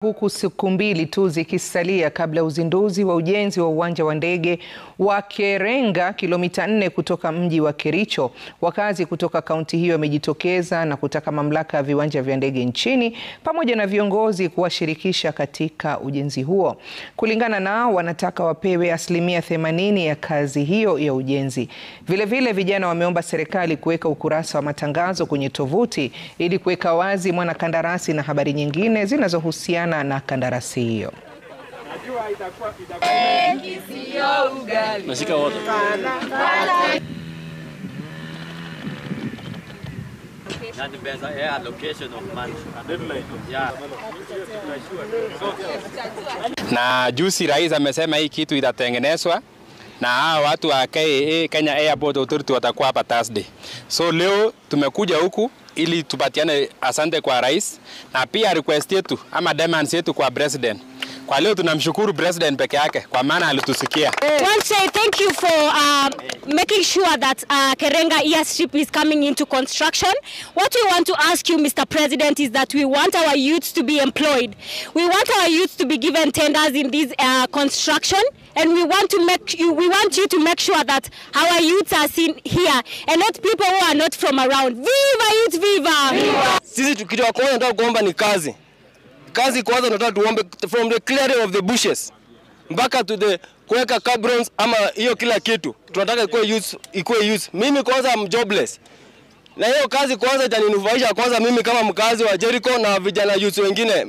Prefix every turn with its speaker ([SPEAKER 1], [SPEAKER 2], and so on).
[SPEAKER 1] Huku siku mbili tu zikisalia kabla uzinduzi wa ujenzi wa uwanja wa ndege wa Kerenga kilomita 4 kutoka mji wa Kericho, wakazi kutoka kaunti hiyo wamejitokeza na kutaka mamlaka ya viwanja vya ndege nchini pamoja na viongozi kuwashirikisha katika ujenzi huo. Kulingana nao, wanataka wapewe 80% ya kazi hiyo ya ujenzi. Vilevile vijana wameomba serikali kuweka ukurasa wa matangazo kwenye tovuti ili kuweka wazi mwanakandarasi na habari nyingine zinazohusiana na kandarasi hiyo.
[SPEAKER 2] Na juzi rais amesema hii kitu itatengenezwa na hao watu wa Kenya Airport Authority watakuwa hapa Thursday. So leo tumekuja huku ili tupatiane asante kwa rais na pia request yetu ama demands yetu kwa president. Kwa leo tunamshukuru president peke yake kwa maana alitusikia.
[SPEAKER 3] Want to say thank you for making sure that Kerenga airstrip is coming into construction. What we want to ask you, Mr. President, is that we want our youths to be employed. We want our youths to be given tenders in this construction, and we want you to make sure that our youths are seen here and not people who are not from around. Viva youth, viva! Viva!
[SPEAKER 4] Sisi kitu ya kwanza tunataka kuomba ni kazi. Kazi kwanza tunataka tuombe from the clearing of the bushes mpaka to the kuweka cabrons ama hiyo kila kitu. Tunataka ikuwe use. Mimi kwanza am jobless. Na hiyo kazi kwanza itaninufaisha kwanza mimi kama mkazi wa Jericho na vijana youth wengine.